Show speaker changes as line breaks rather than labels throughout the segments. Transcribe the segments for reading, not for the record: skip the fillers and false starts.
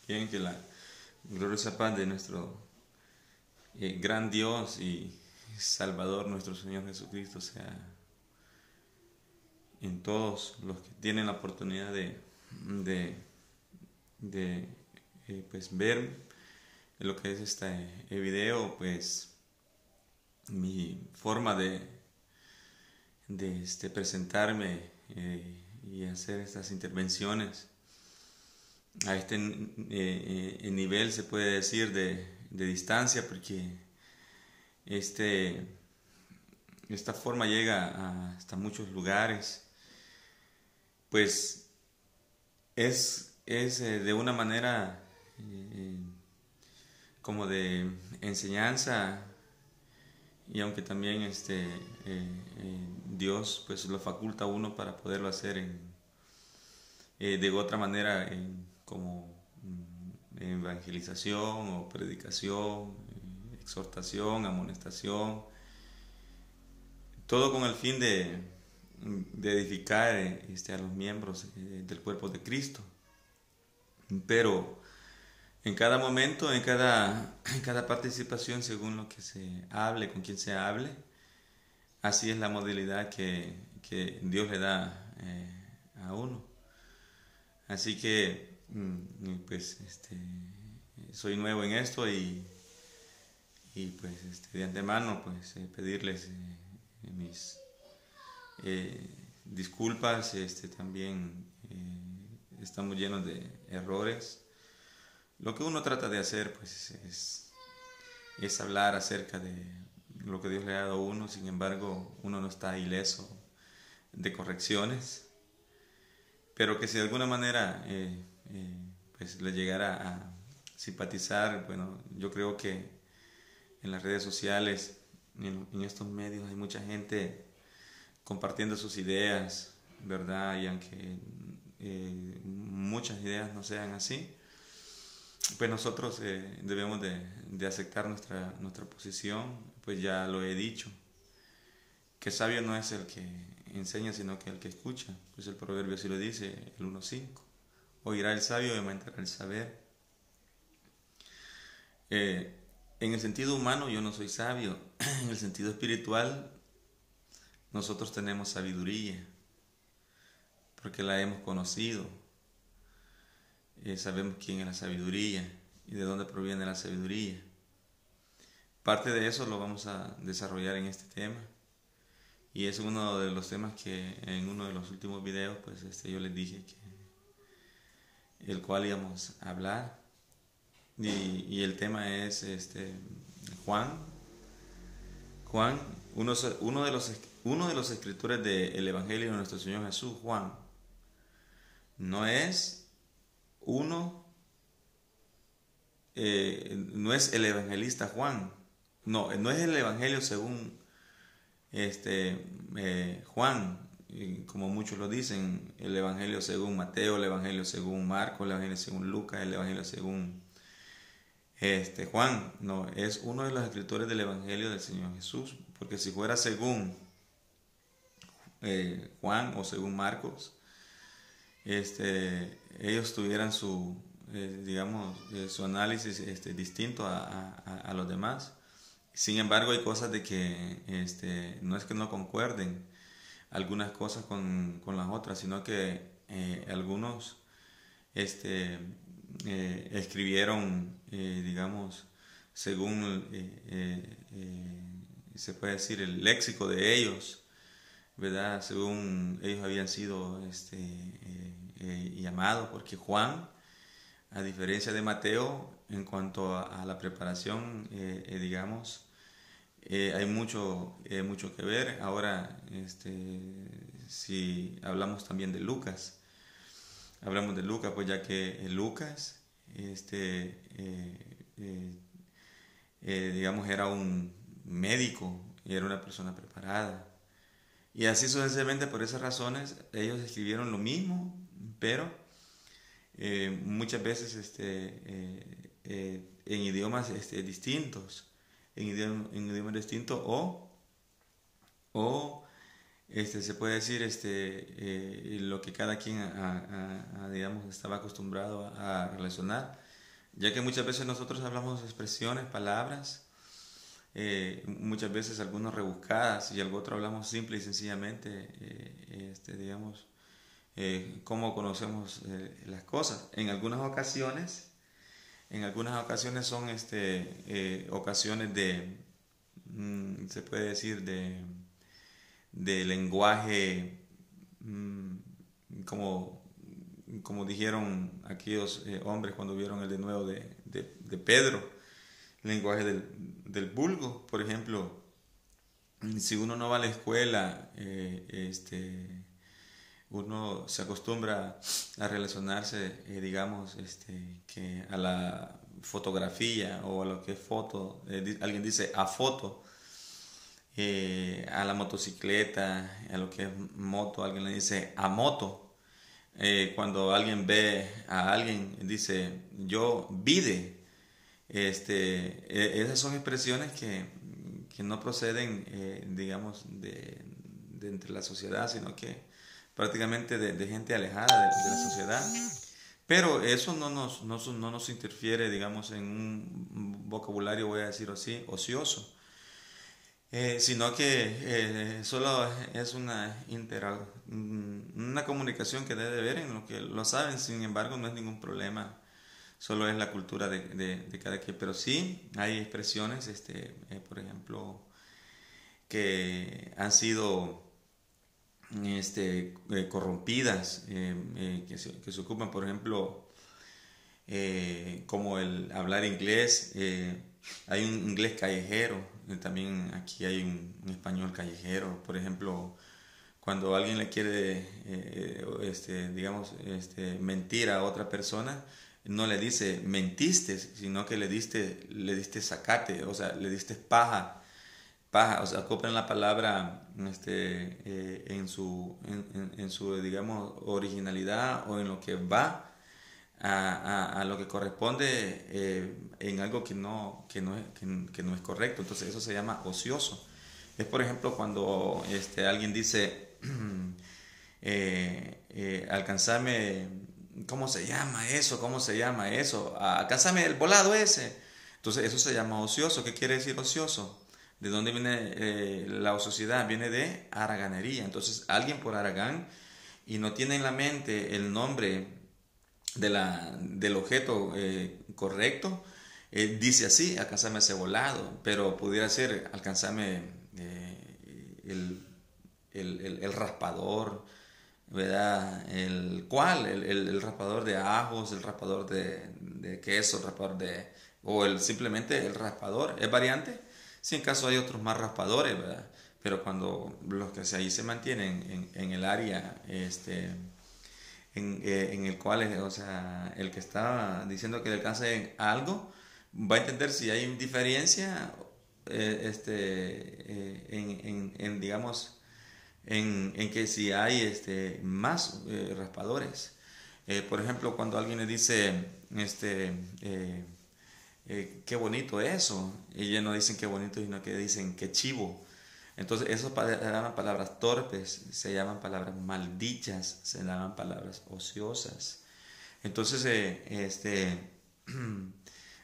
Bien, que la gloriosa paz de nuestro gran Dios y Salvador, nuestro Señor Jesucristo, sea en todos los que tienen la oportunidad de, pues ver lo que es este video, pues mi forma de presentarme y hacer estas intervenciones a este nivel, se puede decir, de distancia, porque este, esta forma llega hasta muchos lugares, pues es de una manera como de enseñanza, y aunque también Dios pues lo faculta a uno para poderlo hacer de otra manera, como evangelización o predicación, exhortación, amonestación, todo con el fin de edificar a los miembros del cuerpo de Cristo. Pero en cada momento, en cada participación, según lo que se hable, con quien se hable, así es la modalidad que Dios le da a uno. Así que, pues, soy nuevo en esto y pues, de antemano, pues, pedirles mis disculpas. También estamos llenos de errores. Lo que uno trata de hacer, pues, es hablar acerca de lo que Dios le ha dado a uno. Sin embargo, uno no está ileso de correcciones, pero que si de alguna manera pues le llegara a simpatizar, bueno, yo creo que en las redes sociales, en estos medios, hay mucha gente compartiendo sus ideas, ¿verdad? Y aunque muchas ideas no sean así, pues nosotros debemos de aceptar nuestra posición. Pues ya lo he dicho, que sabio no es el que enseña, sino que el que escucha. Pues el proverbio así lo dice, el 1:5. Oirá el sabio y aumentará el saber. En el sentido humano yo no soy sabio. En el sentido espiritual nosotros tenemos sabiduría, porque la hemos conocido. Sabemos quién es la sabiduría y de dónde proviene la sabiduría. Parte de eso lo vamos a desarrollar en este tema, y es uno de los temas que en uno de los últimos videos, pues yo les dije que el cual íbamos a hablar, y el tema es Juan. Juan, uno de los escritores del Evangelio de nuestro Señor Jesús. Juan no es uno, no es el evangelista Juan, no es el Evangelio según Juan, como muchos lo dicen, el Evangelio según Mateo, el Evangelio según Marcos, el Evangelio según Lucas, el Evangelio según Juan. No, es uno de los escritores del Evangelio del Señor Jesús, porque si fuera según Juan o según Marcos, ellos tuvieran su, digamos, su análisis distinto a los demás. Sin embargo, hay cosas de que no es que no concuerden algunas cosas con las otras, sino que algunos escribieron, digamos, según se puede decir el léxico de ellos, ¿verdad? Según ellos habían sido llamados, porque Juan, a diferencia de Mateo, en cuanto a la preparación, digamos, hay mucho que ver. Ahora, si hablamos también de Lucas, hablamos de Lucas, pues ya que Lucas, digamos, era un médico y era una persona preparada. Y así sucesivamente, por esas razones, ellos escribieron lo mismo, pero muchas veces en idiomas distintos, en idiomas distintos, o se puede decir lo que cada quien digamos estaba acostumbrado a relacionar. ya que muchas veces nosotros hablamos expresiones, palabras, muchas veces algunas rebuscadas y algo otro hablamos simple y sencillamente, digamos, cómo conocemos las cosas. En algunas ocasiones son ocasiones de, se puede decir, de lenguaje, mm, como, como dijeron aquellos hombres cuando vieron el denuedo de Pedro, lenguaje del vulgo. Por ejemplo, si uno no va a la escuela, uno se acostumbra a relacionarse, digamos, que a la fotografía o a lo que es foto, alguien dice a foto, a la motocicleta, a lo que es moto, alguien le dice a moto. Cuando alguien ve a alguien, dice yo vide. Esas son expresiones que no proceden, digamos, de entre la sociedad, sino que prácticamente de gente alejada de la sociedad. Pero eso no nos interfiere, digamos, en un vocabulario, voy a decirlo así, ocioso, sino que solo es una comunicación que debe haber en lo que lo saben. Sin embargo, no es ningún problema, solo es la cultura de cada quien. Pero sí hay expresiones, por ejemplo, que han sido corrompidas, que se ocupan, por ejemplo, como el hablar inglés. Hay un inglés callejero, también aquí hay un español callejero. Por ejemplo, cuando alguien le quiere, digamos, mentir a otra persona, no le dice mentiste, sino que le diste sacate, o sea, le diste paja, o sea, acoplan la palabra en su, digamos, originalidad o en lo que va a lo que corresponde, en algo que no es correcto. Entonces eso se llama ocioso. Es, por ejemplo, cuando alguien dice, alcanzame, ¿cómo se llama eso? ¿Cómo se llama eso? Alcanzame el volado ese. Entonces eso se llama ocioso. ¿Qué quiere decir ocioso? ¿De dónde viene la ociosidad? Viene de haraganería. Entonces alguien por haragán y no tiene en la mente el nombre del objeto correcto, dice así, alcanzame ese volado, pero pudiera ser alcanzame el raspador, ¿verdad? El raspador de ajos, el raspador de queso, el raspador o simplemente el raspador, ¿es variante? Si en caso hay otros más raspadores, ¿verdad? Pero cuando los que ahí se mantienen en el área, en el cual, o sea, el que está diciendo que le alcance algo, va a entender si hay diferencia, digamos, en que si hay más raspadores. Por ejemplo, cuando alguien le dice, qué bonito eso, y ellos no dicen qué bonito, sino que dicen qué chivo. Entonces, eso se llaman palabras torpes, se llaman palabras maldichas, se llaman palabras ociosas. Entonces,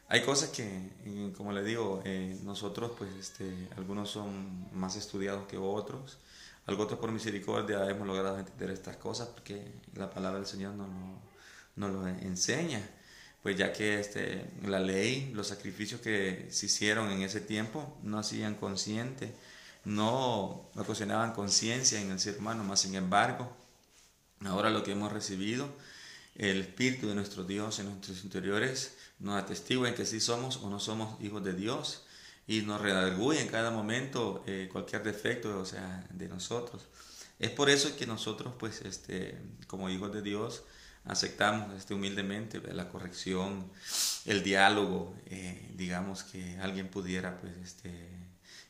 hay cosas que, como le digo, nosotros, pues, algunos son más estudiados que otros. Algo otros por misericordia hemos logrado entender estas cosas porque la palabra del Señor nos lo enseña. Pues ya que la ley, los sacrificios que se hicieron en ese tiempo no hacían consciente, no ocasionaban conciencia en el ser humano, más sin embargo, ahora lo que hemos recibido, el Espíritu de nuestro Dios en nuestros interiores nos atestigua en que sí somos o no somos hijos de Dios y nos redarguye en cada momento cualquier defecto, o sea, de nosotros. Es por eso que nosotros, pues, como hijos de Dios, aceptamos humildemente la corrección, el diálogo, digamos que alguien pudiera, pues,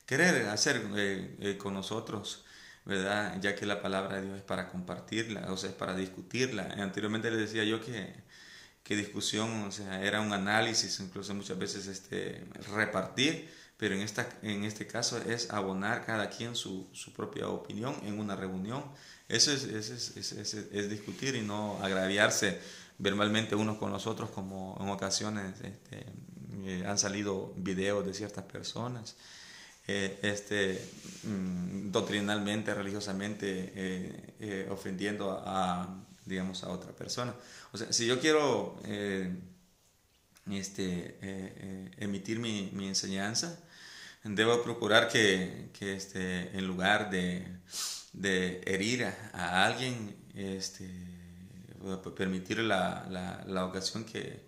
querer hacer con nosotros, ¿verdad? Ya que la palabra de Dios es para compartirla, o sea, es para discutirla. Anteriormente le decía yo que discusión, o sea, era un análisis, incluso muchas veces repartir, pero en este caso es abonar cada quien su propia opinión en una reunión. Eso es discutir y no agraviarse verbalmente unos con los otros, como en ocasiones han salido videos de ciertas personas doctrinalmente, religiosamente, ofendiendo digamos, a otra persona. O sea, si yo quiero emitir mi enseñanza, debo procurar que en lugar de herir a alguien, permitir la ocasión que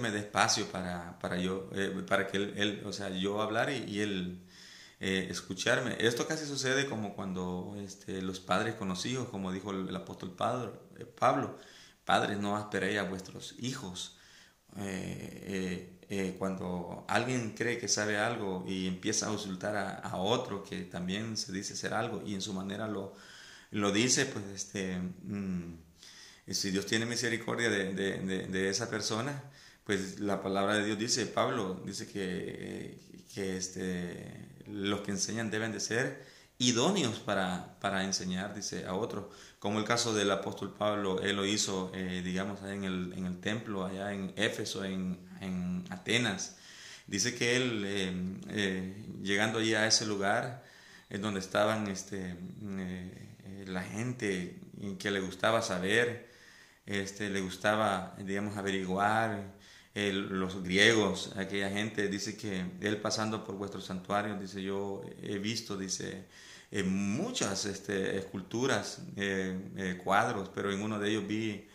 me dé espacio para que él, o sea, yo hablar y él escucharme. Esto casi sucede como cuando los padres con los hijos, como dijo el apóstol Pablo, padres, no asperéis a vuestros hijos. Cuando alguien cree que sabe algo y empieza a insultar a otro que también se dice ser algo y en su manera lo dice, pues si Dios tiene misericordia de esa persona, pues la palabra de Dios dice, Pablo dice que los que enseñan deben de ser idóneos para enseñar, dice, a otros. Como el caso del apóstol Pablo, él lo hizo, digamos, en el templo, allá en Éfeso, en Atenas. Dice que él, llegando allí a ese lugar, donde estaban la gente que le gustaba saber, le gustaba, digamos, averiguar, los griegos, aquella gente, dice que él pasando por vuestros santuarios, dice, yo he visto, dice, muchas esculturas, cuadros, pero en uno de ellos vi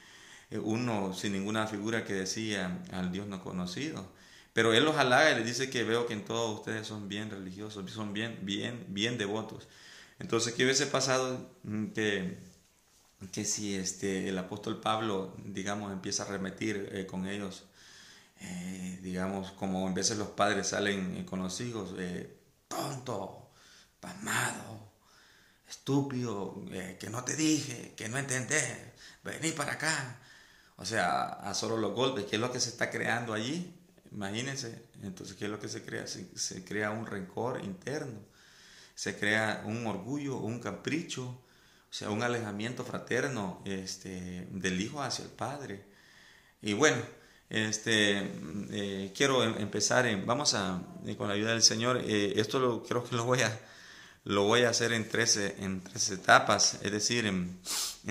uno sin ninguna figura que decía al Dios no conocido. Pero él los halaga y les dice que veo que en todos ustedes son bien religiosos, son bien devotos. Entonces, ¿qué hubiese pasado que si el apóstol Pablo, digamos, empieza a arremetir con ellos? Digamos, como en veces los padres salen con los hijos, tonto, pasmado, estúpido, que no te dije, que no entendés, vení para acá. O sea, a solo los golpes, ¿qué es lo que se está creando allí? Imagínense, entonces, ¿qué es lo que se crea? Se crea un rencor interno, se crea un orgullo, un capricho, o sea, un alejamiento fraterno del hijo hacia el padre. Y bueno, quiero empezar, con la ayuda del Señor, creo que lo voy a hacer en tres etapas, es decir, en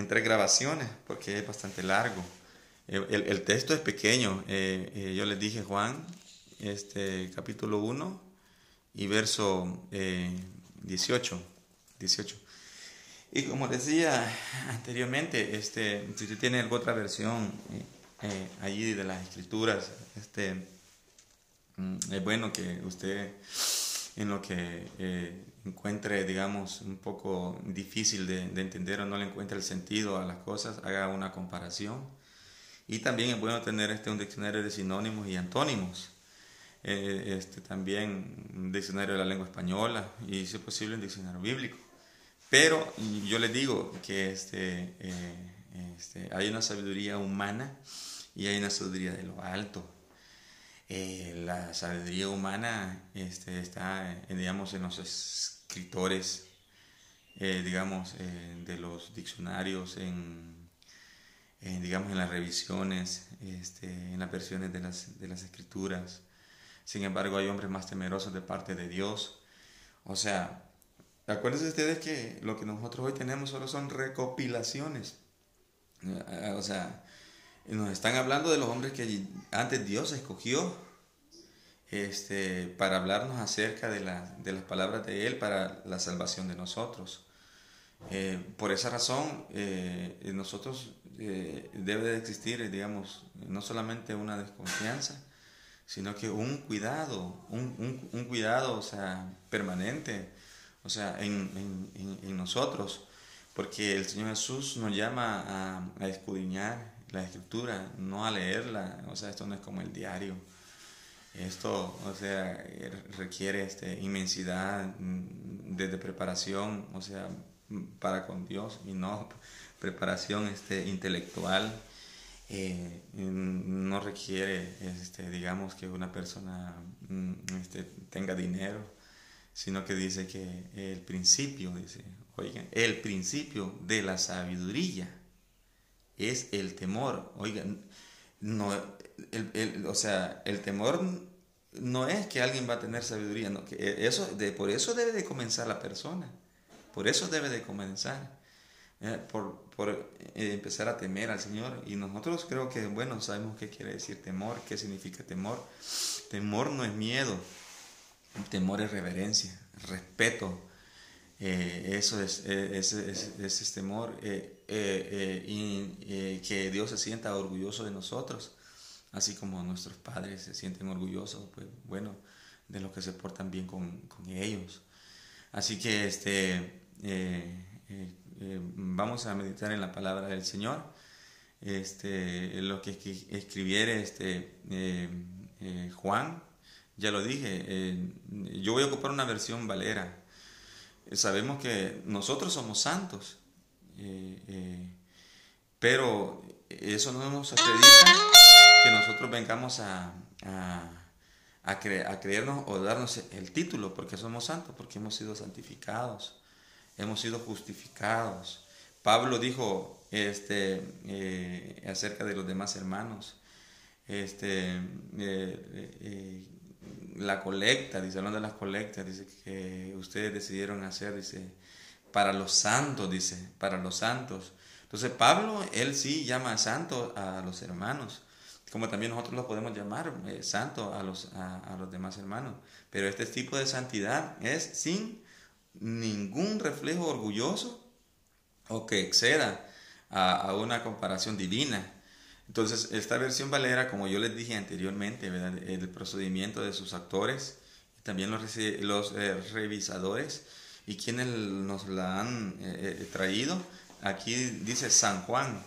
tres grabaciones, porque es bastante largo. El texto es pequeño, yo les dije Juan, capítulo 1 y verso 18. Y como decía anteriormente, si usted tiene alguna otra versión allí de las escrituras, es bueno que usted, en lo que encuentre, digamos, un poco difícil de entender o no le encuentre el sentido a las cosas, haga una comparación. Y también es bueno tener un diccionario de sinónimos y antónimos. También un diccionario de la lengua española y, si es posible, un diccionario bíblico. Pero yo les digo que hay una sabiduría humana y hay una sabiduría de lo alto. La sabiduría humana está, digamos, en los escritores, digamos, de los diccionarios, digamos, en las revisiones, en las versiones de las escrituras. Sin embargo, hay hombres más temerosos de parte de Dios. O sea, acuérdense ustedes que lo que nosotros hoy tenemos solo son recopilaciones. O sea, nos están hablando de los hombres que antes Dios escogió para hablarnos acerca de las palabras de Él para la salvación de nosotros. Por esa razón, nosotros debe de existir, digamos, no solamente una desconfianza, sino que un cuidado, un cuidado, o sea, permanente, o sea, en nosotros, porque el Señor Jesús nos llama a escudriñar la Escritura, no a leerla. O sea, esto no es como el diario. Esto, o sea, requiere inmensidad de preparación, o sea, para con Dios, y no preparación intelectual. no requiere, digamos, que una persona tenga dinero, sino que dice que el principio, dice, oigan, el principio de la sabiduría es el temor. Oigan, no, o sea, el temor no es que alguien va a tener sabiduría, no, que por eso debe de comenzar la persona, por eso debe de comenzar. Por empezar a temer al Señor. Y nosotros creo que, bueno, sabemos qué quiere decir temor, qué significa temor. Temor no es miedo, temor es reverencia, respeto. Eso es temor, y que Dios se sienta orgulloso de nosotros, así como nuestros padres se sienten orgullosos, pues bueno, de los que se portan bien con ellos. Así que vamos a meditar en la palabra del Señor. Lo que escribiere Juan, ya lo dije, yo voy a ocupar una versión Valera. Sabemos que nosotros somos santos, pero eso no nos acredita que nosotros vengamos a creernos o darnos el título porque somos santos, porque hemos sido santificados, hemos sido justificados. Pablo dijo acerca de los demás hermanos, la colecta, dice, hablando de las colectas, dice que ustedes decidieron hacer, dice, para los santos, dice, para los santos. Entonces Pablo, él sí llama a santos a los hermanos, como también nosotros los podemos llamar santos a los demás hermanos. Pero este tipo de santidad es sin ningún reflejo orgulloso o que exceda a una comparación divina. Entonces, esta versión Valera, como yo les dije anteriormente, ¿verdad? El procedimiento de sus actores, también los revisadores y quienes nos la han traído, aquí dice San Juan,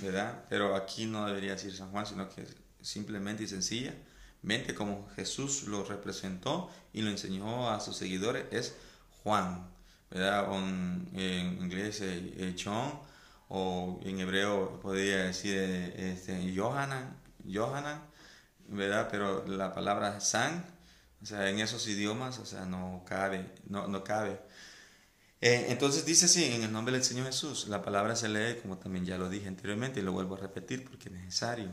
¿verdad? Pero aquí no debería decir San Juan, sino que simplemente y sencillamente como Jesús lo representó y lo enseñó a sus seguidores, es Juan, ¿verdad? O en inglés John, o en hebreo podría decir Yohanan, ¿verdad? Pero la palabra San, o sea, en esos idiomas, o sea, no cabe. Entonces dice así, en el nombre del Señor Jesús. La palabra se lee, como también ya lo dije anteriormente, y lo vuelvo a repetir porque es necesario.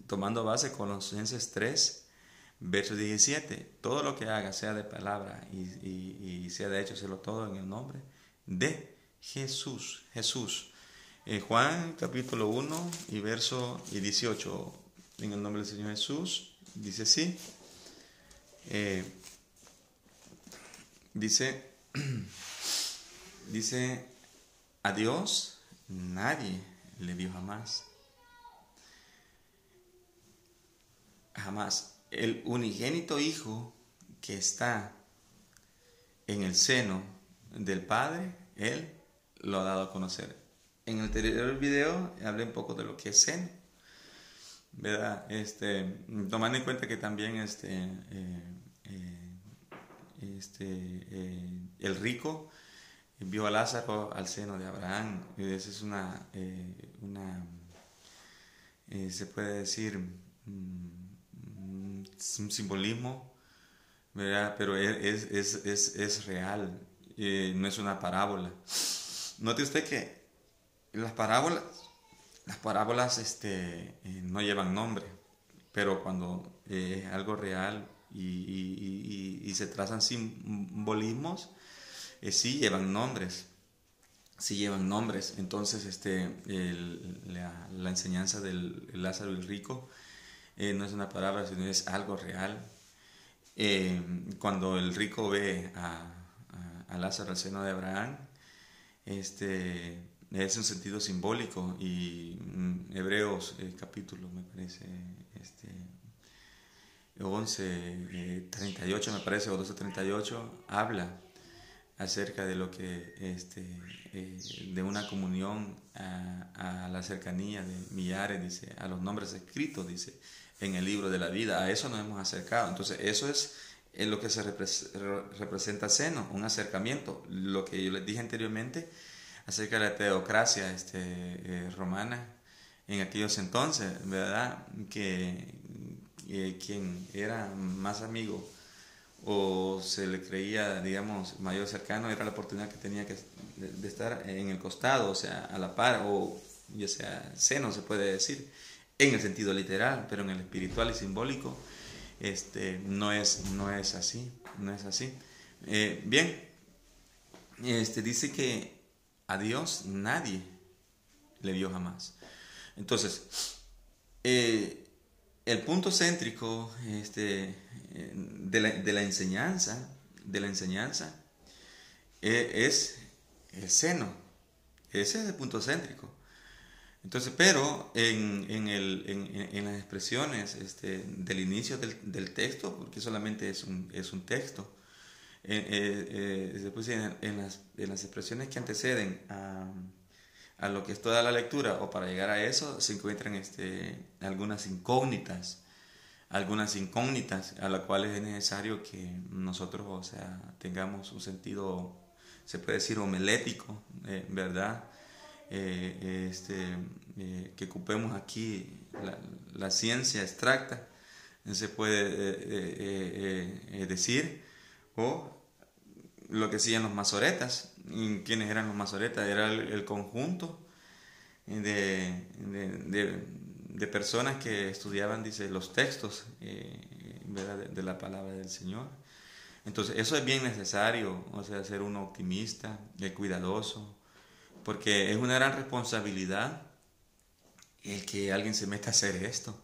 Tomando base Colosenses 3, verso 17. Todo lo que haga, sea de palabra y sea de hecho, se lo todo en el nombre de Jesús. Juan capítulo 1 y verso 18. En el nombre del Señor Jesús, dice así. Dice, a Dios nadie le vio jamás. Jamás. El unigénito Hijo que está en el seno del Padre, Él lo ha dado a conocer. En el anterior video hablé un poco de lo que es seno, ¿verdad? Tomando en cuenta que también el rico vio a Lázaro al seno de Abraham. Esa es se puede decir, un simbolismo, ¿verdad? Pero es real, no es una parábola. Note usted que las parábolas no llevan nombre, pero cuando es algo real y se trazan simbolismos, sí llevan nombres. Entonces la enseñanza del Lázaro y el rico no es una palabra, sino es algo real. Cuando el rico ve a Lázaro al seno de Abraham, es un sentido simbólico. Y Hebreos capítulo, me parece, 11:38 me parece, o 12:38, habla acerca de lo que de una comunión a la cercanía de millares, dice, a los nombres escritos, dice, en el libro de la vida. A eso nos hemos acercado. Entonces eso es lo que se representa seno, un acercamiento. Lo que yo les dije anteriormente acerca de la teocracia romana, en aquellos entonces, ¿verdad? Que quien era más amigo o se le creía, digamos, mayor cercano, era la oportunidad que tenía de estar en el costado, o sea, a la par, o ya sea seno, se puede decir, en el sentido literal, pero en el espiritual y simbólico, no es así, no es así. Bien, dice que a Dios nadie le vio jamás. Entonces, el punto céntrico de la enseñanza, es el seno. Ese es el punto céntrico. Entonces, pero en las expresiones del inicio del texto, porque solamente es un texto, después en las expresiones que anteceden a lo que es toda la lectura, o para llegar a eso, se encuentran algunas incógnitas a las cuales es necesario que nosotros, o sea, tengamos un sentido, se puede decir, homilético, ¿verdad? Que ocupemos aquí la ciencia extracta, se puede decir, o lo que hacían los masoretas. ¿Quiénes eran los masoretas? Era el conjunto de personas que estudiaban, dice, los textos de la palabra del Señor. Entonces eso es bien necesario, o sea, ser uno optimista, cuidadoso, porque es una gran responsabilidad el que alguien se meta a hacer esto.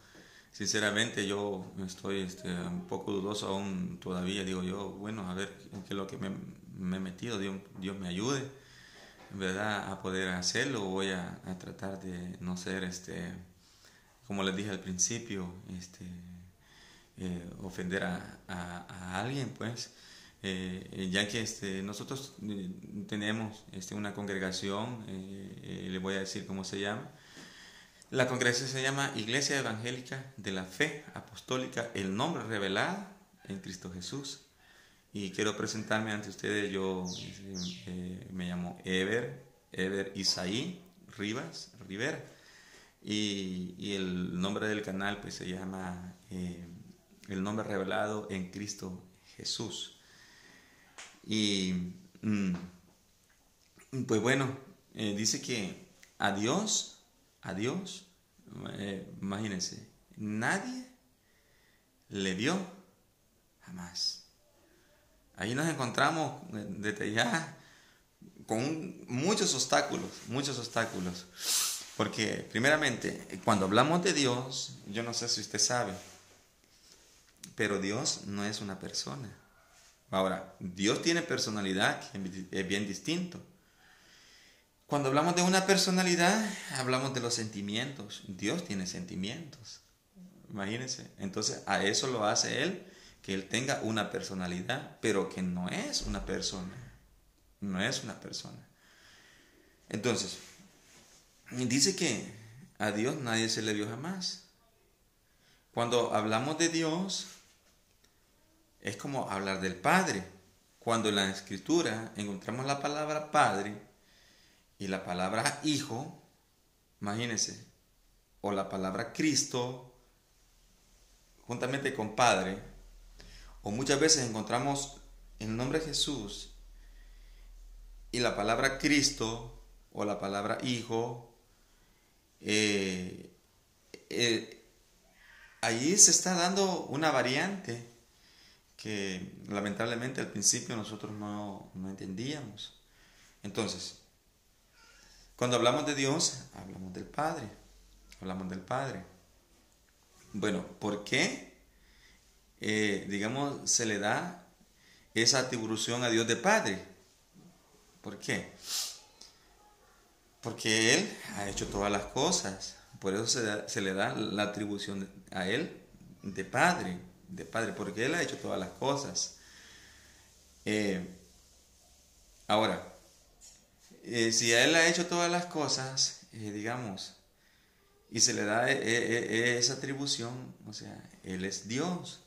Sinceramente yo estoy un poco dudoso aún todavía, digo yo, bueno, a ver en qué es lo que me he metido, Dios me ayude, ¿verdad?, a poder hacerlo. Voy a tratar de no ser, como les dije al principio, ofender a alguien, pues, ya que nosotros tenemos una congregación, le voy a decir cómo se llama. La congregación se llama Iglesia Evangélica de la Fe Apostólica, el nombre revelado en Cristo Jesús. Y quiero presentarme ante ustedes. Yo me llamo Ever Isaí Rivera. Y el nombre del canal pues se llama El nombre revelado en Cristo Jesús. Y pues bueno, dice que a Dios, imagínense, nadie le vio jamás. Ahí nos encontramos desde ya con muchos obstáculos, porque primeramente, cuando hablamos de Dios, yo no sé si usted sabe, pero Dios no es una persona. Ahora, Dios tiene personalidad, que es bien distinto. Cuando hablamos de una personalidad, hablamos de los sentimientos. Dios tiene sentimientos. Imagínense. Entonces, a eso lo hace Él, que Él tenga una personalidad, pero que no es una persona. No es una persona. Entonces, dice que a Dios nadie se le vio jamás. Cuando hablamos de Dios, es como hablar del Padre. Cuando en la Escritura encontramos la palabra Padre y la palabra Hijo, imagínense, o la palabra Cristo, juntamente con Padre, o muchas veces encontramos el nombre Jesús y la palabra Cristo o la palabra Hijo, allí se está dando una variante que lamentablemente al principio nosotros no entendíamos. Entonces, cuando hablamos de Dios, hablamos del Padre. Bueno, ¿por qué, digamos, se le da esa atribución a Dios de Padre? ¿Por qué? Porque Él ha hecho todas las cosas. Por eso se le da la atribución a Él de Padre, porque Él ha hecho todas las cosas. Ahora, si a Él ha hecho todas las cosas, digamos, y se le da esa atribución, o sea, Él es Dios.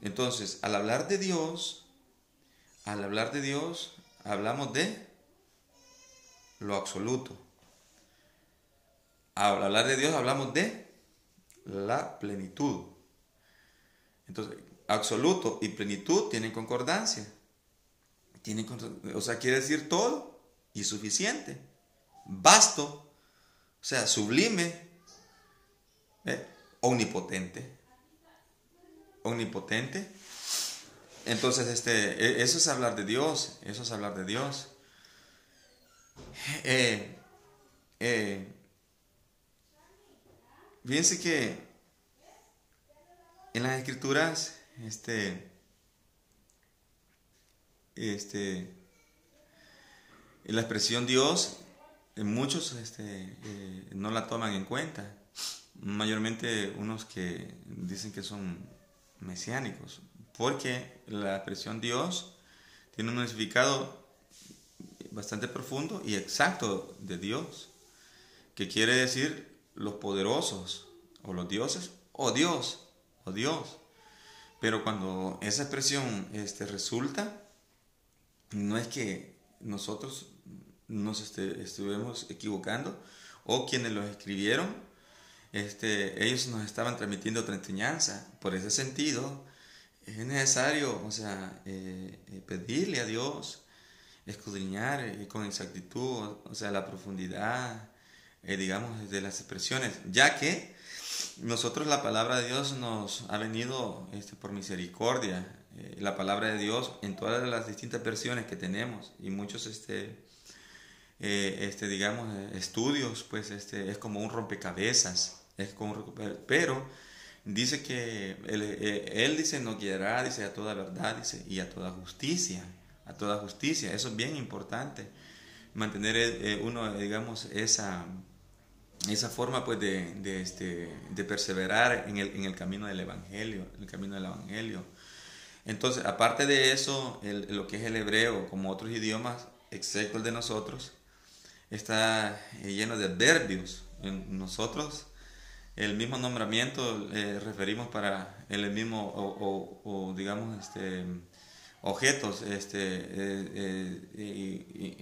Entonces, al hablar de Dios, hablamos de lo absoluto. al hablar de Dios hablamos de la plenitud. Entonces, absoluto y plenitud tienen concordancia. O sea, quiere decir todo y suficiente, vasto, o sea, sublime, omnipotente. Omnipotente. Entonces, eso es hablar de Dios, eso es hablar de Dios. Fíjense que en las escrituras, la expresión Dios, muchos no la toman en cuenta. Mayormente unos que dicen que son mesiánicos, porque la expresión Dios tiene un significado bastante profundo y exacto de Dios, que quiere decir los poderosos, o los dioses, o Dios, o Dios. Pero cuando esa expresión resulta, no es que nosotros nos estuvimos equivocando, o quienes lo escribieron, ellos nos estaban transmitiendo otra enseñanza. Por ese sentido, es necesario, o sea, pedirle a Dios, escudriñar con exactitud, o sea, la profundidad, digamos, de las expresiones, ya que nosotros la palabra de Dios nos ha venido por misericordia. La palabra de Dios en todas las distintas versiones que tenemos y muchos digamos estudios, pues es como un rompecabezas, pero dice que él dice nos guiará, dice, a toda verdad, dice, y a toda justicia, eso es bien importante, mantener uno, digamos, esa forma, pues, de perseverar en el camino del Evangelio, Entonces, aparte de eso, lo que es el hebreo, como otros idiomas, excepto el de nosotros, está lleno de adverbios. En nosotros, el mismo nombramiento referimos para el mismo, o digamos, objetos,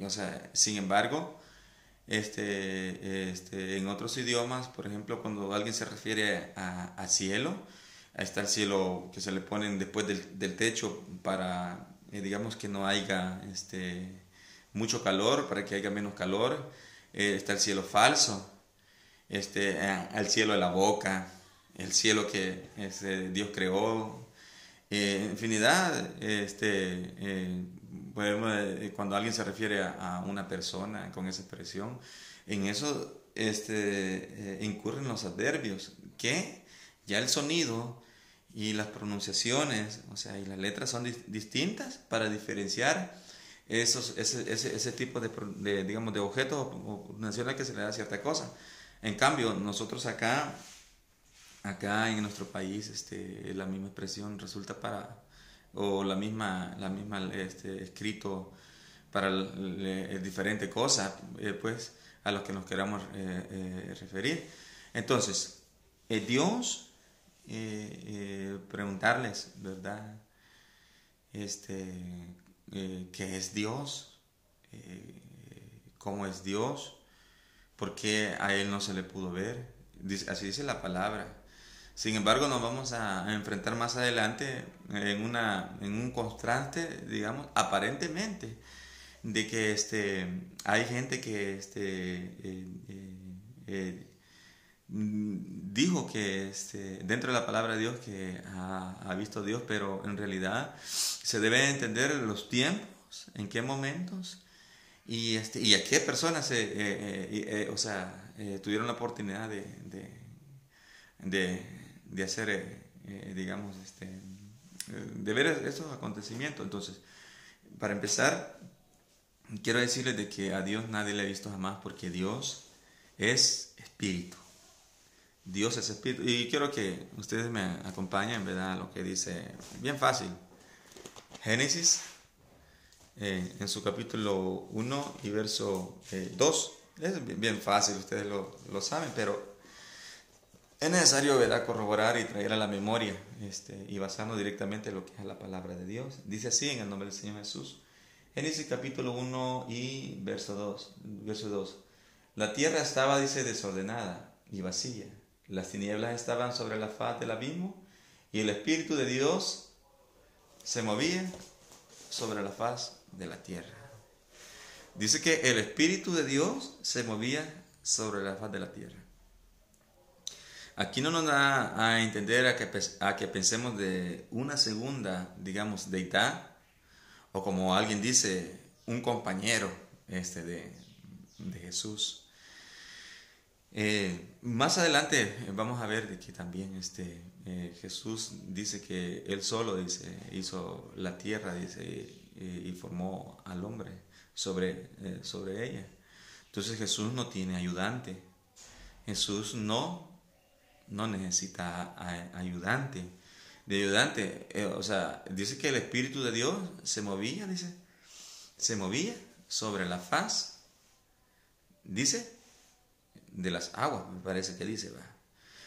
o sea, sin embargo, en otros idiomas, por ejemplo, cuando alguien se refiere a cielo, ahí está el cielo que se le ponen después del techo para, digamos, que no haya mucho calor, para que haya menos calor. Está el cielo falso, al cielo de la boca, el cielo que Dios creó, infinidad, cuando alguien se refiere a una persona con esa expresión, en eso incurren los adverbios, que ya el sonido y las pronunciaciones, o sea, y las letras son distintas para diferenciar ese tipo digamos, de objetos o pronunciaciones que se le da cierta cosa. En cambio, nosotros acá en nuestro país, la misma expresión resulta o la misma escrito para diferente cosa, pues, a los que nos queramos referir. Entonces, Dios, preguntarles, ¿verdad? ¿Qué es Dios? ¿Cómo es Dios? ¿Por qué a Él no se le pudo ver? Así dice la palabra. Sin embargo, nos vamos a enfrentar más adelante en un contraste, digamos, aparentemente, de que hay gente que dijo que dentro de la palabra de Dios que ha visto a Dios, pero en realidad se debe entender los tiempos, en qué momentos y a qué personas o sea, tuvieron la oportunidad de hacer, digamos, de ver estos acontecimientos. Entonces, para empezar, quiero decirles de que a Dios nadie le ha visto jamás, porque Dios es espíritu. Dios es espíritu. Y quiero que ustedes me acompañen, ¿verdad? Lo que dice, bien fácil. Génesis, en su capítulo 1 y verso 2. Es bien fácil, ustedes lo saben, pero es necesario, ¿verdad?, corroborar y traer a la memoria, y basarnos directamente en lo que es la palabra de Dios. Dice así, en el nombre del Señor Jesús. Génesis capítulo 1 y verso 2. La tierra estaba, dice, desordenada y vacía. Las tinieblas estaban sobre la faz del abismo y el Espíritu de Dios se movía sobre la faz de la tierra. Dice que el Espíritu de Dios se movía sobre la faz de la tierra. Aquí no nos da a entender a que pensemos de una segunda, digamos, deidad, o como alguien dice, un compañero de Jesús. Más adelante vamos a ver de que también Jesús dice que él solo hizo la tierra, y formó al hombre sobre ella. Entonces Jesús no tiene ayudante. Jesús no necesita ayudante. De ayudante, o sea, dice que el Espíritu de Dios se movía sobre la faz, dice, de las aguas, me parece que dice, ¿va?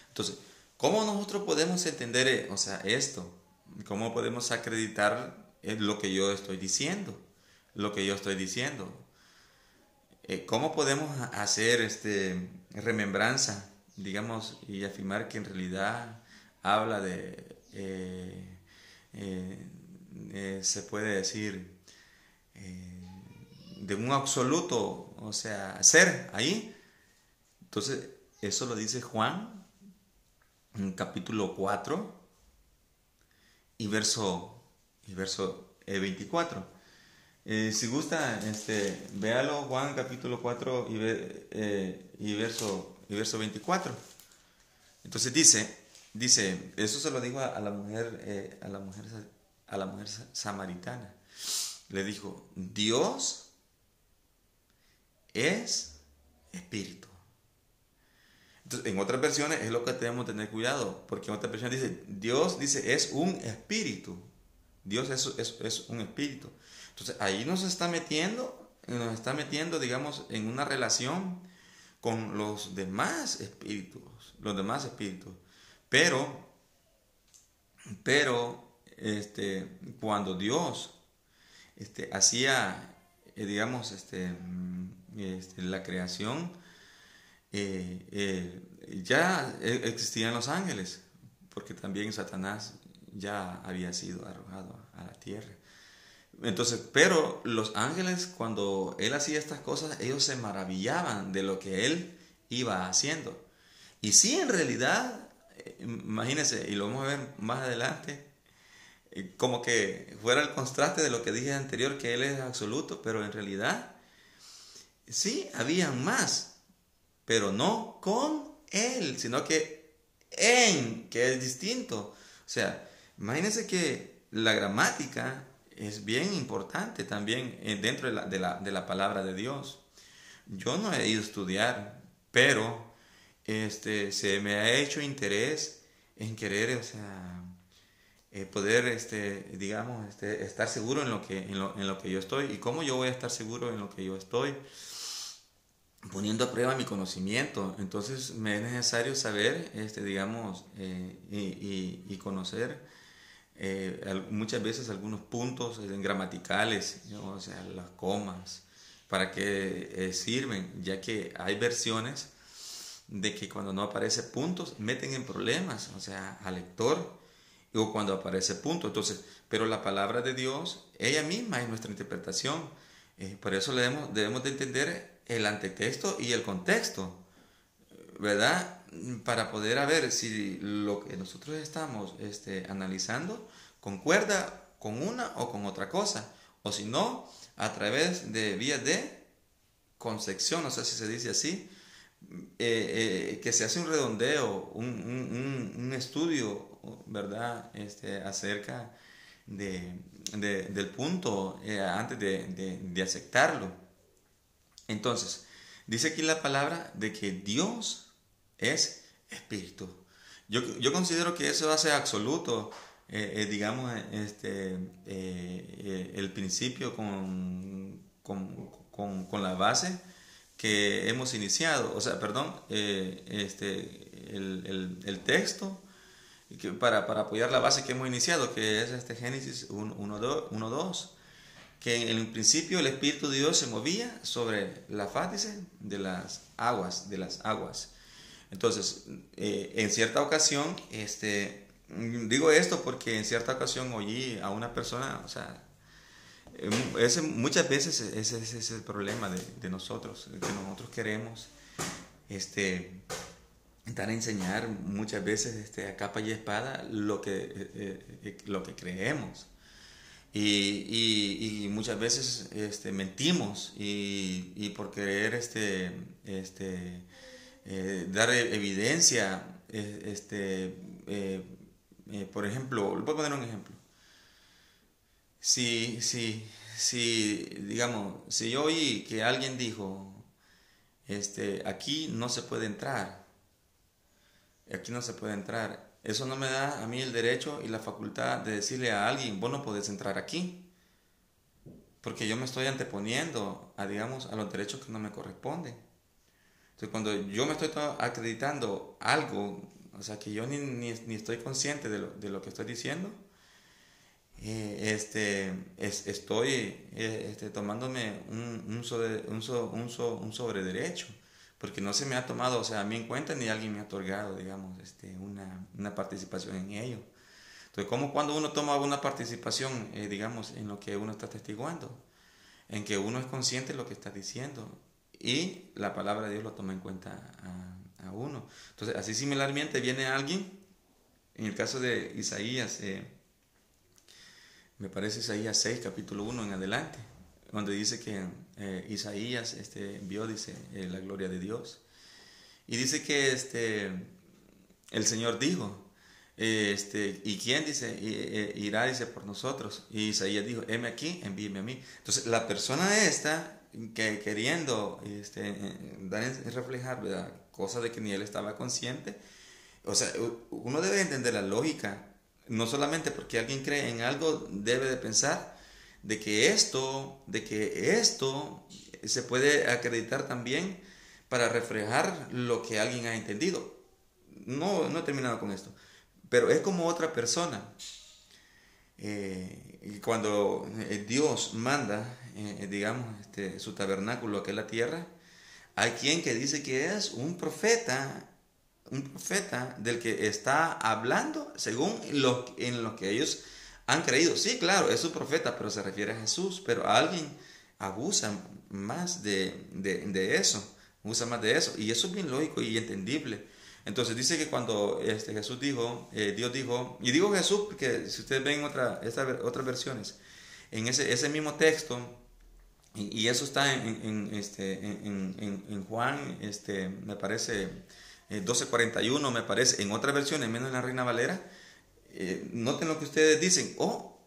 Entonces, ¿cómo nosotros podemos entender, esto? ¿Cómo podemos acreditar lo que yo estoy diciendo? ¿Cómo podemos hacer remembranza, digamos, y afirmar que en realidad habla se puede decir, de un absoluto, ser ahí? Entonces, eso lo dice Juan, en capítulo 4 y verso 24. Si gusta, véalo, Juan capítulo 4 y verso 24. Entonces dice, eso se lo dijo a la mujer, a la mujer samaritana. Le dijo, Dios es espíritu. Entonces, en otras versiones es lo que tenemos que tener cuidado, porque en otras versiones dice, Dios es un espíritu. Dios es un espíritu. Entonces, ahí nos está metiendo, digamos, en una relación con los demás espíritus. Pero, cuando Dios hacía, digamos, la creación, ya existían los ángeles, porque también Satanás ya había sido arrojado a la tierra. Entonces, pero los ángeles, cuando él hacía estas cosas, ellos se maravillaban de lo que él iba haciendo. Y sí, en realidad, imagínense, y lo vamos a ver más adelante, como que fuera el contraste de lo que dije anterior, que él es absoluto, pero en realidad sí, habían más, pero no con él, sino que que es distinto. O sea, imagínense que la gramática es bien importante también dentro de la palabra de Dios. Yo no he ido a estudiar, pero se me ha hecho interés en querer, poder, digamos, estar seguro en lo que yo estoy. ¿Y cómo yo voy a estar seguro en lo que yo estoy? Poniendo a prueba mi conocimiento. Entonces me es necesario saber, digamos, y conocer muchas veces algunos puntos gramaticales, ¿no? O sea, las comas, para qué sirven, ya que hay versiones de que cuando no aparece puntos meten en problemas, al lector, o cuando aparece punto. Entonces, pero la palabra de Dios, ella misma es nuestra interpretación. Por eso debemos de entender el antetexto y el contexto, ¿verdad? Para poder ver si lo que nosotros estamos analizando concuerda con una o con otra cosa, o si no, a través de vías de concepción, no sé si se dice así, que se hace un redondeo, un estudio, ¿verdad? Acerca del punto antes de aceptarlo. Entonces, dice aquí la palabra de que Dios es espíritu. Yo considero que eso hace absoluto, digamos, el principio con la base que hemos iniciado. El texto para apoyar la base que hemos iniciado, que es Génesis 1:2. que en el principio el Espíritu de Dios se movía sobre la faz, dice, de las aguas. Entonces, en cierta ocasión, digo esto porque en cierta ocasión oí a una persona, o sea, muchas veces ese es el problema de nosotros, que nosotros queremos dar a enseñar muchas veces a capa y espada lo que creemos. Y muchas veces mentimos y por querer dar evidencia, por ejemplo, voy a poner un ejemplo. Digamos, si yo oí que alguien dijo, aquí no se puede entrar, eso no me da a mí el derecho y la facultad de decirle a alguien, vos no podés entrar aquí, porque yo me estoy anteponiendo digamos, a los derechos que no me corresponden. Entonces, cuando yo me estoy acreditando algo, o sea, que yo ni estoy consciente de lo que estoy diciendo, estoy tomándome un sobrederecho, porque no se me ha tomado, o sea, a mí en cuenta ni alguien me ha otorgado, digamos, una participación en ello. Entonces, como cuando uno toma una participación, digamos, en lo que uno está testiguando, en que uno es consciente de lo que está diciendo y la palabra de Dios lo toma en cuenta a uno. Entonces, así similarmente viene alguien, en el caso de Isaías, me parece Isaías 6, capítulo 1 en adelante, donde dice que Isaías vio, dice, la gloria de Dios. Y dice que el Señor dijo, ¿y quién, dice, irá, dice, por nosotros? Y Isaías dijo, heme aquí, envíeme a mí. Entonces, la persona esta, que queriendo reflejar, ¿verdad?, cosa de que ni él estaba consciente, o sea, uno debe entender la lógica. No solamente porque alguien cree en algo, debe de pensar de que esto se puede acreditar también para reflejar lo que alguien ha entendido. No he terminado con esto, pero es como otra persona. Cuando Dios manda, digamos, su tabernáculo aquí en la tierra, hay quien que dice que es un profeta del que está hablando según en lo que ellos han creído. Sí, claro, es un profeta, pero se refiere a Jesús, pero alguien abusa más de eso, y eso es bien lógico y entendible. Entonces dice que cuando Jesús dijo, Dios dijo, y digo Jesús porque si ustedes ven otras versiones, en ese mismo texto, y eso está en Juan, me parece 12:41, me parece, en otras versiones, menos en la Reina Valera, noten lo que ustedes dicen, o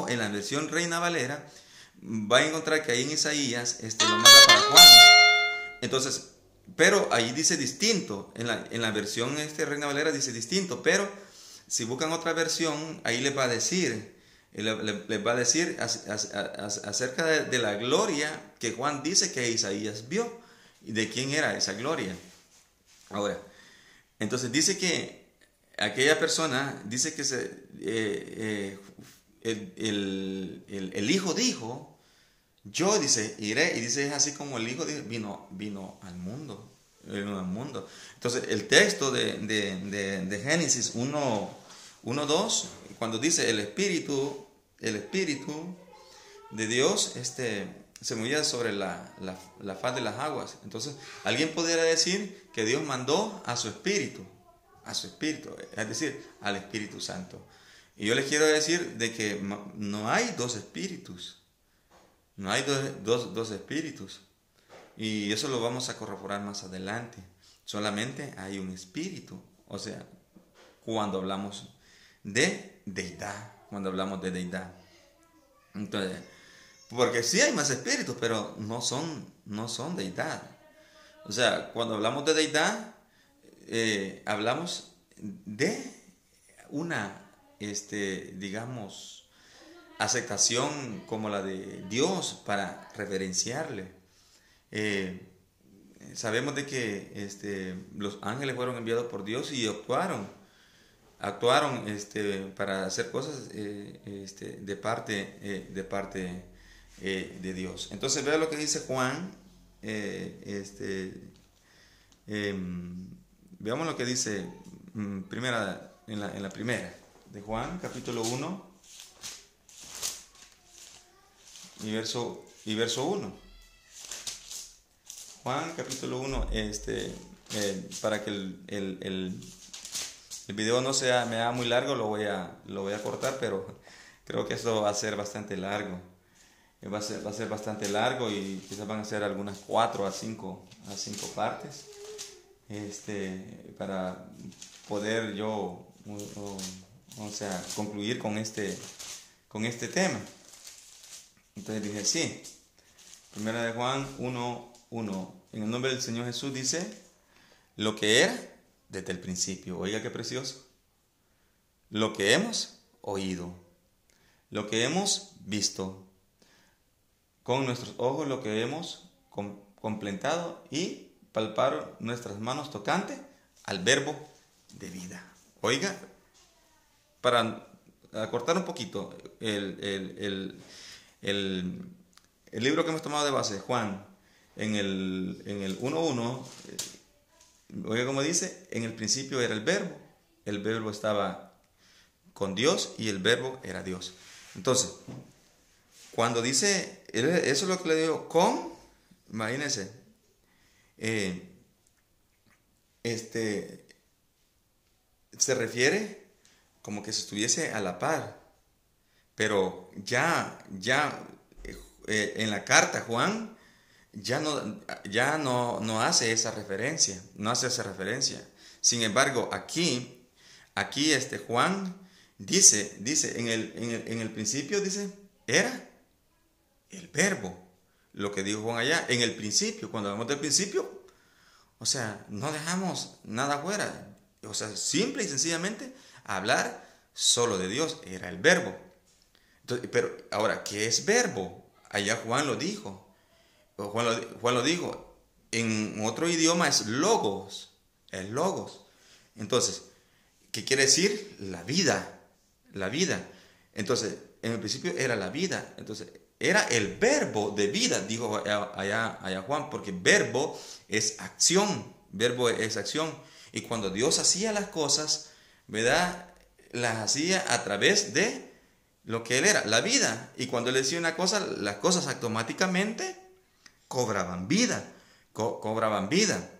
en la versión Reina Valera, va a encontrar que ahí en Isaías lo manda para Juan. Entonces, pero ahí dice distinto, en la versión Reina Valera dice distinto, pero si buscan otra versión, ahí les va a decir, acerca de la gloria que Juan dice que Isaías vio y de quién era esa gloria. Ahora, entonces dice que aquella persona, dice que el Hijo dijo, yo, dice, iré, y dice, es así como el Hijo vino al mundo. Entonces, el texto de Génesis 1:2, cuando dice el Espíritu de Dios se movía sobre la faz de las aguas. Entonces, alguien podría decir que Dios mandó a su Espíritu, es decir, al Espíritu Santo. Y yo les quiero decir de que no hay dos espíritus, dos espíritus. Y eso lo vamos a corroborar más adelante. Solamente hay un espíritu. O sea, cuando hablamos de deidad. Entonces, porque sí hay más espíritus, pero no son deidad. O sea, cuando hablamos de deidad, hablamos de una, digamos, aceptación como la de Dios para reverenciarle. Sabemos de que los ángeles fueron enviados por Dios y actuaron actuaron para hacer cosas de parte de Dios. Entonces vea lo que dice Juan. Veamos lo que dice en la primera de Juan, capítulo 1 y verso 1. Juan, capítulo 1, para que el video no me haga muy largo, lo voy a cortar, pero creo que esto va a ser bastante largo. Va a ser bastante largo y quizás van a ser algunas 4 a 5 partes. Para poder yo, concluir con este tema. Entonces dije, sí, primera de Juan 1:1, en el nombre del Señor Jesús dice, lo que era desde el principio. Oiga qué precioso. Lo que hemos oído, lo que hemos visto, con nuestros ojos lo que hemos contemplado y palparon nuestras manos tocante al verbo de vida. Oiga, para acortar un poquito el libro que hemos tomado de base, Juan, en el 1:1, oiga como dice, en el principio era el verbo estaba con Dios y el verbo era Dios. Entonces, cuando dice, eso es lo que le digo, imagínense, se refiere como que se estuviese a la par, pero ya en la carta Juan ya no hace esa referencia, Sin embargo, aquí Juan dice en el principio, dice, era el verbo. Lo que dijo Juan allá, en el principio, cuando hablamos del principio, no dejamos nada fuera. Simple y sencillamente hablar solo de Dios, era el verbo. Entonces, pero ahora, ¿qué es verbo? Allá Juan lo dijo. Juan lo dijo. En otro idioma es logos. Es logos. Entonces, ¿qué quiere decir? La vida. La vida. Entonces, en el principio era la vida. Entonces, era el verbo de vida, dijo allá Juan, porque verbo es acción. Verbo es acción. Y cuando Dios hacía las cosas, ¿verdad? Las hacía a través de lo que Él era, la vida. Y cuando Él decía una cosa, las cosas automáticamente cobraban vida. Cobraban vida.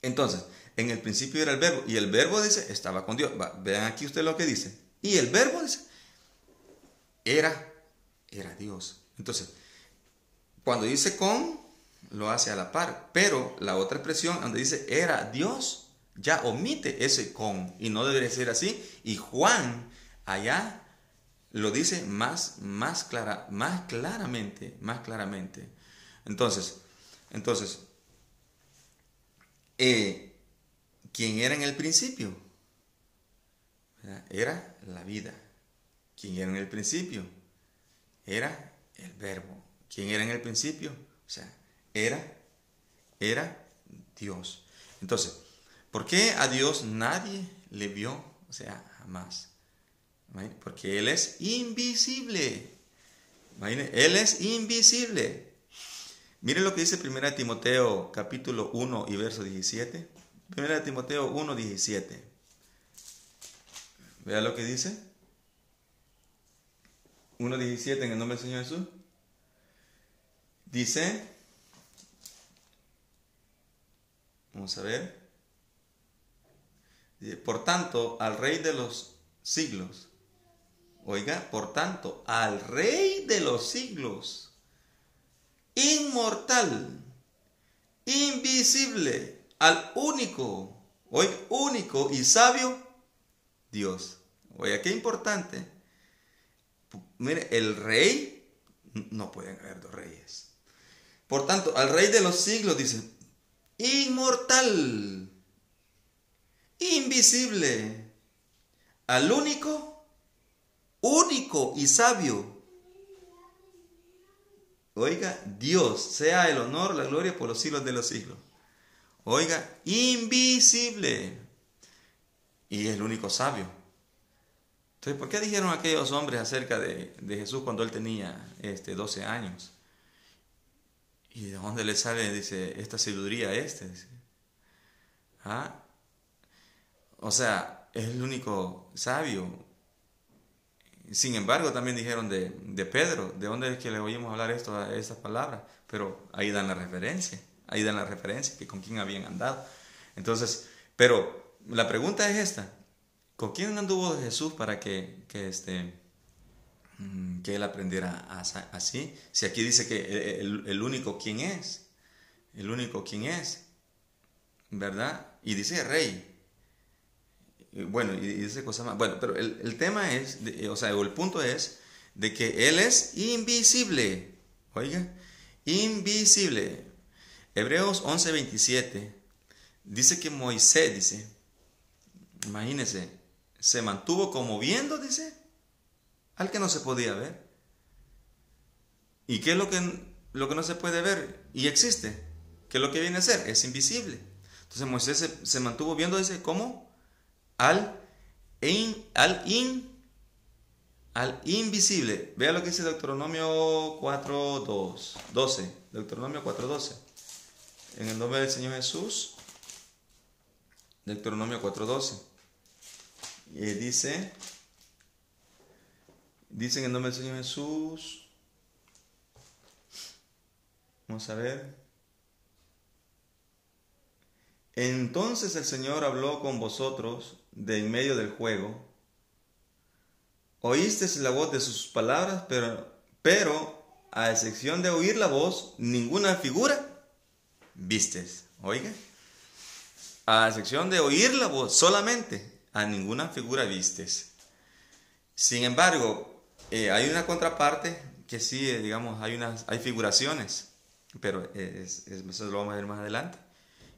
Entonces, en el principio era el verbo. Y el verbo, dice, estaba con Dios. Vean aquí usted lo que dice. Y el verbo, dice, era Dios. Entonces, cuando dice con, lo hace a la par. Pero la otra expresión, donde dice era Dios, ya omite ese con. Y no debería ser así. Y Juan, allá, lo dice más claramente. Entonces, ¿quién era en el principio? Era la vida. ¿Quién era en el principio? Era el verbo. ¿Quién era en el principio? Era Dios. Entonces, ¿por qué a Dios nadie le vio? Jamás. Porque Él es invisible. Él es invisible. Mire lo que dice 1 Timoteo capítulo 1 y verso 17. 1 Timoteo 1, 17. Vea lo que dice. 1:17 en el nombre del Señor Jesús. Dice, vamos a ver. Dice, por tanto, al Rey de los siglos. Oiga, por tanto, al Rey de los siglos, inmortal, invisible, al único y sabio Dios. Oiga, qué importante. Mire, el rey, no pueden haber dos reyes. Por tanto, al Rey de los siglos, dice, inmortal, invisible, al único y sabio. Oiga, Dios, sea el honor, la gloria por los siglos de los siglos. Oiga, invisible. y es el único sabio. Entonces, ¿por qué dijeron aquellos hombres acerca de Jesús cuando él tenía 12 años? ¿Y de dónde le sale, dice, esta sabiduría a este? Dice. ¿Ah? O sea, es el único sabio. Sin embargo, también dijeron de Pedro, ¿de dónde es que le oímos hablar estas palabras? Pero ahí dan la referencia, que con quién habían andado. Entonces, pero la pregunta es esta, ¿con quién anduvo Jesús para que él aprendiera así? Si aquí dice que el único quién es, ¿verdad? Y dice rey. Bueno, y dice cosas más. Bueno, pero el tema es, o el punto es de que Él es invisible. Oiga, invisible. Hebreos 11:27 dice que Moisés, dice, imagínense, se mantuvo como viendo, dice, al que no se podía ver. ¿Y qué es lo que no se puede ver y existe? ¿Qué es lo que viene a ser? Es invisible. Entonces Moisés se mantuvo viendo, dice, ¿cómo? Al invisible. Vea lo que dice Deuteronomio 4:12. Deuteronomio 4:12. En el nombre del Señor Jesús. Deuteronomio 4:12. Dice en el nombre del Señor Jesús. Vamos a ver. Entonces el Señor habló con vosotros de en medio del juego. Oísteis la voz de sus palabras, pero a excepción de oír la voz, ninguna figura vistes. Oiga, a excepción de oír la voz solamente, a ninguna figura vistes. Sin embargo, hay una contraparte que sí, digamos, hay figuraciones, pero eso lo vamos a ver más adelante.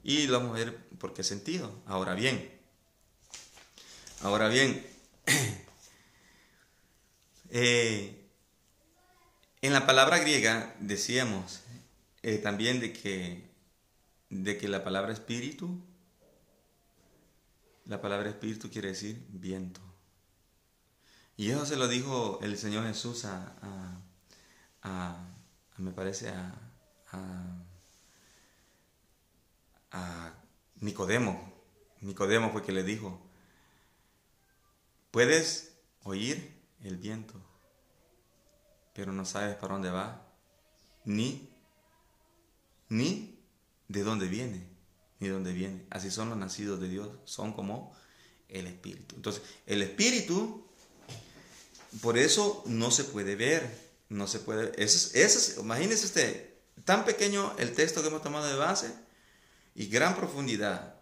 Y lo vamos a ver por qué sentido. Ahora bien, en la palabra griega decíamos también de que la palabra espíritu quiere decir viento. Y eso se lo dijo el Señor Jesús me parece a Nicodemo. Nicodemo fue que le dijo, puedes oír el viento, pero no sabes para dónde va, ni de dónde viene, Así son los nacidos de Dios, son como el Espíritu. Entonces, el Espíritu, por eso no se puede ver, imagínense tan pequeño el texto que hemos tomado de base, y gran profundidad.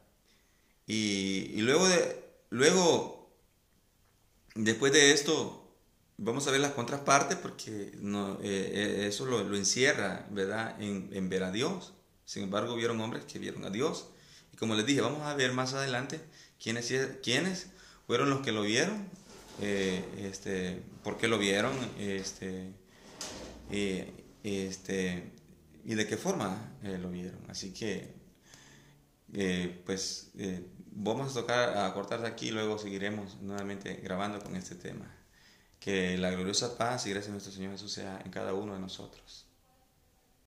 Y luego, después de esto, vamos a ver las contrapartes, porque eso lo encierra, ¿verdad?, en ver a Dios. Sin embargo, vieron hombres que vieron a Dios. Y como les dije, vamos a ver más adelante quiénes fueron los que lo vieron, por qué lo vieron, y de qué forma lo vieron. Así que vamos a cortar de aquí y luego seguiremos nuevamente grabando con este tema. Que la gloriosa paz y gracia de nuestro Señor Jesús sea en cada uno de nosotros.